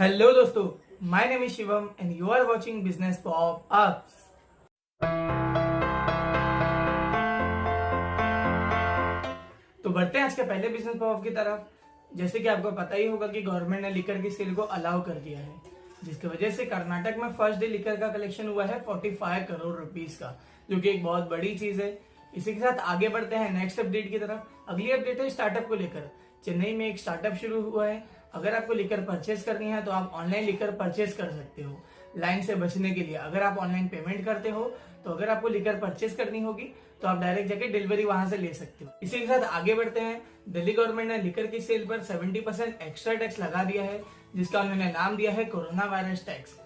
Hello दोस्तों, my name is Shivam and you are watching business pop ups. तो बढ़ते हैं आज के पहले बिजनेस पॉप की तरफ। जैसे कि आपको पता ही होगा कि गवर्नमेंट ने लिकर की सेल को अलाउ कर दिया है, जिसकी वजह से कर्नाटक में फर्स्ट डे लिकर का कलेक्शन हुआ है 45 करोड़ रुपीस का, जो कि एक बहुत बड़ी चीज है। इसी के साथ आगे बढ़ते हैं नेक्स्ट अपडेट की तरफ। अगली अपडेट है स्टार्टअप को लेकर। चेन्नई में एक स्टार्टअप शुरू हुआ है। अगर आपको लिकर परचेज करनी है तो आप ऑनलाइन लिकर परचेज कर सकते हो लाइन से बचने के लिए। अगर आप ऑनलाइन पेमेंट करते हो तो अगर आपको लिकर परचेज करनी होगी तो आप डायरेक्ट जाके डिलीवरी वहां से ले सकते हो। इसी के साथ आगे बढ़ते हैं। दिल्ली गवर्नमेंट ने लिकर की सेल पर 70% एक्स्ट्रा टैक्स लगा दिया है, जिसका उन्होंने नाम दिया है कोरोना वायरस टैक्स।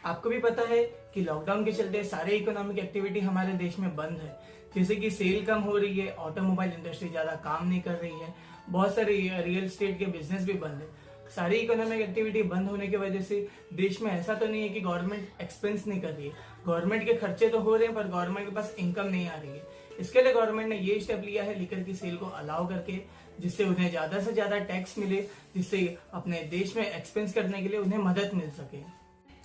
आपको भी पता है कि लॉकडाउन के चलते सारे इकोनॉमिक एक्टिविटी हमारे देश में बंद है, जैसे कि सेल कम हो रही है, ऑटोमोबाइल इंडस्ट्री ज्यादा काम नहीं कर रही है, बहुत सारे रियल एस्टेट के बिजनेस भी बंद है। सारी इकोनॉमिक एक्टिविटी बंद होने की वजह से देश में ऐसा तो नहीं है कि गवर्नमेंट एक्सपेंस नहीं कर रही है। गवर्नमेंट के खर्चे तो हो रहे हैं पर गवर्नमेंट के पास इनकम नहीं आ रही है। इसके लिए गवर्नमेंट ने ये स्टेप लिया है लिकर की सेल को अलाउ करके, जिससे उन्हें ज्यादा से ज्यादा टैक्स मिले, जिससे अपने देश में एक्सपेंस करने के लिए उन्हें मदद मिल सके।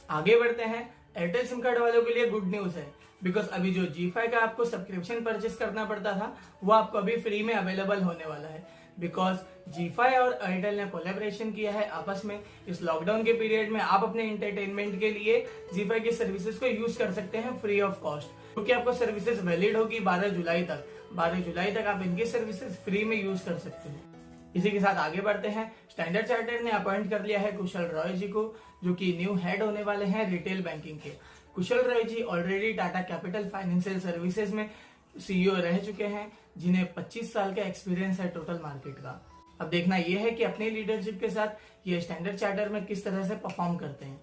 आगे बढ़ते हैं। एयरटेल सिम कार्ड वालों के लिए गुड न्यूज है, बिकॉज अभी जो G5 का आपको सब्सक्रिप्शन परचेस करना पड़ता था वो आपको अभी फ्री में अवेलेबल होने वाला है। बिकॉज G5 और एयरटेल ने कोलैबोरेशन किया है आपस में। इस लॉकडाउन के पीरियड में आप अपने एंटरटेनमेंट के लिए G5 की सर्विसेज को यूज कर सकते हैं फ्री ऑफ कॉस्ट, क्योंकि आपको सर्विसेज वैलिड होगी 12 जुलाई तक। 12 जुलाई तक आप इनकी सर्विसेज फ्री में यूज कर सकते हैं। इसी के साथ आगे बढ़ते हैं। स्टैंडर्ड चार्टर्ड ने अपॉइंट कर लिया है कुशल रॉय जी को, जो कि न्यू हेड होने वाले हैं रिटेल बैंकिंग के। Kushal Roy ji already Tata capital financial services में सीईओ रह चुके हैं, जिन्हें 25 साल का एक्सपीरियंस है टोटल मार्केट का। अब देखना यह है कि अपनी लीडरशिप के साथ ये स्टैंडर्ड चार्टर में किस तरह से परफॉर्म करते हैं।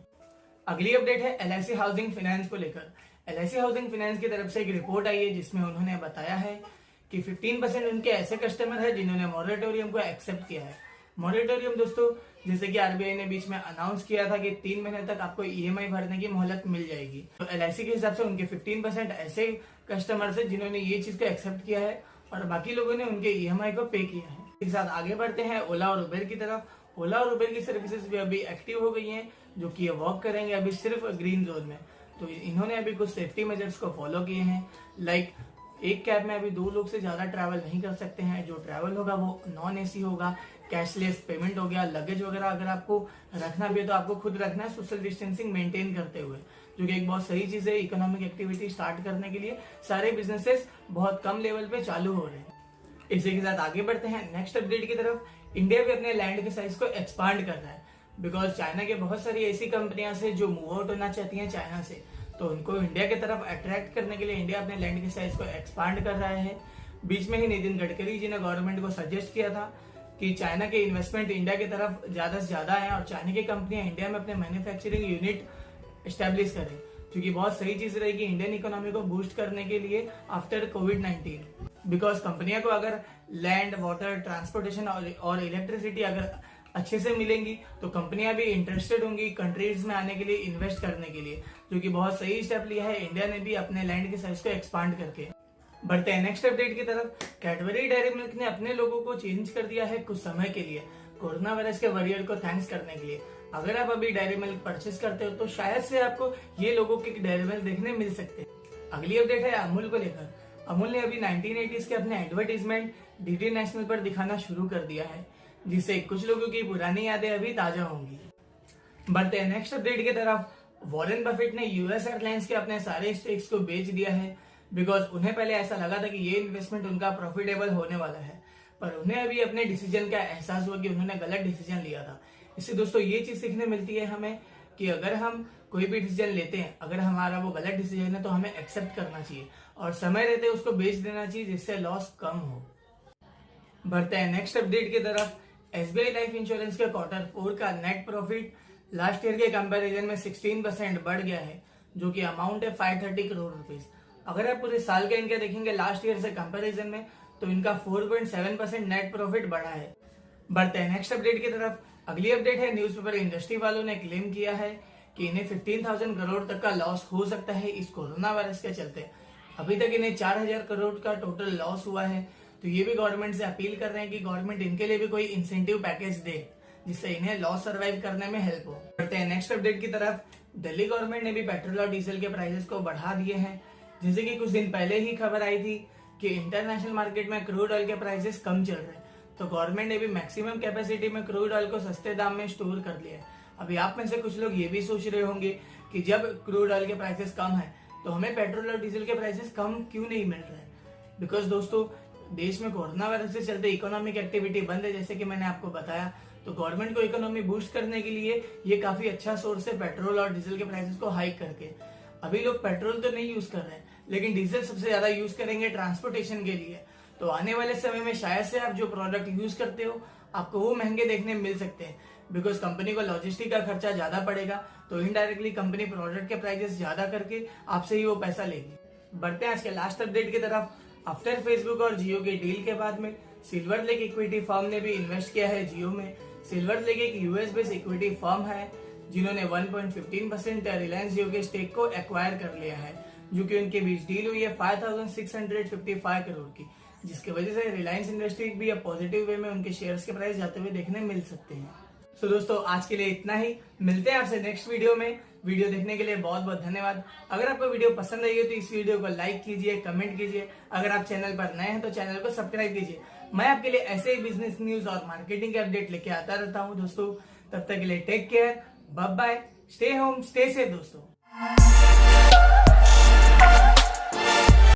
अगली अपडेट है LIC हाउसिंग फाइनेंस को लेकर। LIC हाउसिंग फाइनेंस की तरफ से एक रिपोर्ट आई है, जिसमें उन्होंने बताया है कि 15% उनके ऐसे कस्टमर है जिन्होंने मॉरेटोरियम को एक्सेप्ट किया है। मॉरेटोरियम दोस्तों, जैसे कि RBI ने बीच में अनाउंस किया था कि 3 महीने तक आपको EMI भरने की मोहलत मिल जाएगी, तो LIC के हिसाब से उनके 15% ऐसे कस्टमर्स है जिन्होंने ये चीज को एक्सेप्ट किया है और बाकी लोगों ने उनके EMI को पे किया है। इसके साथ आगे बढ़ते हैं ओला और उबेर की तरफ। ओला और उबेर की सर्विसेज भी अभी एक्टिव हो गई हैं, जो कि ये वर्क करेंगे अभी सिर्फ ग्रीन जोन में। तो इन्होंने अभी कुछ सेफ्टी मेजर्स को फॉलो किए हैं, लाइक एक कैब में अभी 2 लोग से ज्यादा ट्रैवल नहीं कर सकते हैं। जो ट्रैवल होगा वो नॉन AC होगा, कैशलेस पेमेंट हो गया। लगेज वगैरह अगर आपको रखना भी है तो आपको खुद रखना है, सोशल डिस्टेंसिंग मेंटेन करते हुए, जो कि एक बहुत सही चीज है। इकोनॉमिक एक्टिविटी स्टार्ट करने के लिए सारे बिजनेसेस बहुत कम लेवल पे चालू हो रहे हैं। इसी के साथ आगे बढ़ते हैं नेक्स्ट अपडेट की तरफ। इंडिया भी अपने लैंड के साइज को एक्सपांड कर रहा है, बिकॉज चाइना के बहुत सारी ऐसी कंपनियां से जो मूव आउट होना चाहती हैं चाइना से, तो उनको इंडिया की तरफ अट्रैक्ट करने के लिए इंडिया अपने लैंड के साइज को एक्सपांड कर रहा है। बीच में ही नितिन गडकरी जी ने गवर्नमेंट को सजेस्ट किया था कि चाइना के इन्वेस्टमेंट इंडिया की तरफ ज्यादा से ज्यादा है और चाइना की कंपनियां इंडिया में अपने मैन्युफैक्चरिंग यूनिट एस्टेब्लिश करें, जो कि बहुत सही चीज रहेगी इंडियन इकोनॉमी को बूस्ट करने के लिए आफ्टर कोविड-19। बिकॉज कंपनियों को अगर लैंड, वाटर, ट्रांसपोर्टेशन और इलेक्ट्रिसिटी अगर अच्छे से मिलेंगी तो कंपनियां भी इंटरेस्टेड होंगी कंट्रीज में आने के लिए, इन्वेस्ट करने के लिए, जो कि बहुत सही स्टेप लिया है इंडिया ने भी अपने लैंड के साइज को एक्सपांड करके। बढ़ते हैं नेक्स्ट अपडेट की तरफ। कैडबरी डेयरी मिल्क ने अपने लोगों को चेंज कर दिया है कुछ समय के लिए, कोरोना वायरस के वॉरियर को थैंक्स करने के लिए। अगर आप अभी डेयरी मिल्क परचेस करते हो तो शायद से आपको ये लोगों के डेयरी मिल्क देखने मिल सकते हैं। अगली अपडेट है अमूल को लेकर। अमूल ने अभी 1980s के अपने एडवर्टीजमेंट DD नेशनल पर दिखाना शुरू कर दिया है, जिससे कुछ लोगों की पुरानी यादें अभी ताजा होंगी। बढ़ते हैं नेक्स्ट अपडेट की तरफ। वॉरेन बफेट ने US एयरलाइंस के अपने सारे स्टेक्स को बेच दिया है, बिकॉज उन्हें पहले ऐसा लगा था कि ये इन्वेस्टमेंट उनका प्रॉफिटेबल होने वाला है, पर उन्हें अभी अपने डिसीजन का एहसास हुआ कि उन्होंने गलत डिसीजन लिया था। इससे दोस्तों ये चीज सीखने मिलती है हमें कि अगर हम कोई भी डिसीजन लेते हैं, अगर हमारा वो गलत डिसीजन है तो हमें एक्सेप्ट करना चाहिए और समय रहते उसको बेच देना चाहिए, जिससे लॉस कम हो। बढ़ते हैं नेक्स्ट अपडेट की तरफ। SBI लाइफ इंश्योरेंस के Q4 का नेट प्रॉफिट लास्ट ईयर के कंपैरिजन में 16% बढ़ गया है, जो कि अमाउंट है 530 करोड़ रुपीस। अगर आप पूरे साल का इनका देखेंगे लास्ट ईयर से कंपैरिजन में, तो इनका 4.7% नेट प्रॉफिट बढ़ा है। बढ़ते हैं नेक्स्ट अपडेट की तरफ। अगली अपडेट है न्यूज़पेपर इंडस्ट्री वालों ने क्लेम किया है कि इन्हें 15,000 करोड़ तक का लॉस हो सकता है इस कोरोना वायरस के चलते। अभी तक इन्हें 4,000 करोड़ का टोटल लॉस हुआ है, तो ये भी गवर्नमेंट से अपील कर रहे हैं कि गवर्नमेंट इनके लिए भी कोई इंसेंटिव पैकेज दे, जिससे इन्हें लॉस सर्वाइव करने में हेल्प हो। बढ़ते हैं नेक्स्ट अपडेट की तरफ। दिल्ली गवर्नमेंट ने भी पेट्रोल और डीजल के प्राइसेस को बढ़ा दिए हैं। जैसे कि कुछ दिन पहले ही खबर आई थी कि इंटरनेशनल मार्केट में क्रूड ऑयल के प्राइसेस कम चल रहे हैं, तो गवर्नमेंट ने भी मैक्सिमम कैपेसिटी में क्रूड ऑयल को सस्ते दाम में स्टोर कर लिया है। अभी आप में से कुछ लोग ये भी सोच रहे होंगे कि जब क्रूड ऑयल के प्राइसेस कम है तो हमें पेट्रोल और डीजल के प्राइसेस कम क्यों नहीं मिल रहे हैं। बिकॉज दोस्तों, देश में कोरोना वायरस से चलते इकोनॉमिक एक्टिविटी बंद है, जैसे कि मैंने आपको बताया। तो गवर्नमेंट को इकोनॉमी बूस्ट करने के लिए ये काफी अच्छा सोर्स है पेट्रोल और डीजल के प्राइसेस को हाइक करके। अभी लोग पेट्रोल तो नहीं यूज कर रहे हैं, लेकिन डीजल सबसे ज्यादा यूज करेंगे ट्रांसपोर्टेशन के लिए। तो आने वाले समय में शायद से आप जो प्रोडक्ट यूज करते हो आपको वो महंगे देखने मिल सकते हैं, बिकॉज कंपनी को लॉजिस्टिक का खर्चा ज्यादा पड़ेगा। तो इनडायरेक्टली कंपनी प्रोडक्ट के प्राइसेस ज्यादा करके आपसे ही वो पैसा लेगी। बढ़ते हैं आज के लास्ट अपडेट की तरफ। आफ्टर फेसबुक और जियो के डील के बाद में सिल्वर लेक इक्विटी फर्म ने भी इन्वेस्ट किया है जियो में। सिल्वर लेक एक यूएस बेस्ड इक्विटी फर्म है जिन्होंने 1.15% रिलायंस जियो के स्टेक को एक्वायर कर लिया है, जो कि उनके बीच डील हुई है 5,655 करोड़ की, जिसकी वजह से रिलायंस इंडस्ट्रीज भी अब पॉजिटिव वे में उनके शेयर्स के प्राइस जाते हुए देखने मिल सकते हैं। सो दोस्तों, आज के लिए इतना ही। मिलते हैं आपसे नेक्स्ट वीडियो में। वीडियो देखने के लिए बहुत बहुत धन्यवाद। अगर आपको वीडियो पसंद आई हो तो इस वीडियो को लाइक कीजिए, कमेंट कीजिए। अगर आप चैनल पर नए हैं तो चैनल को सब्सक्राइब कीजिए। मैं आपके लिए ऐसे ही बिजनेस न्यूज और मार्केटिंग के अपडेट लेके आता रहता हूँ दोस्तों। तब तक के लिए take care, bye bye, stay home, stay safe दोस्तों।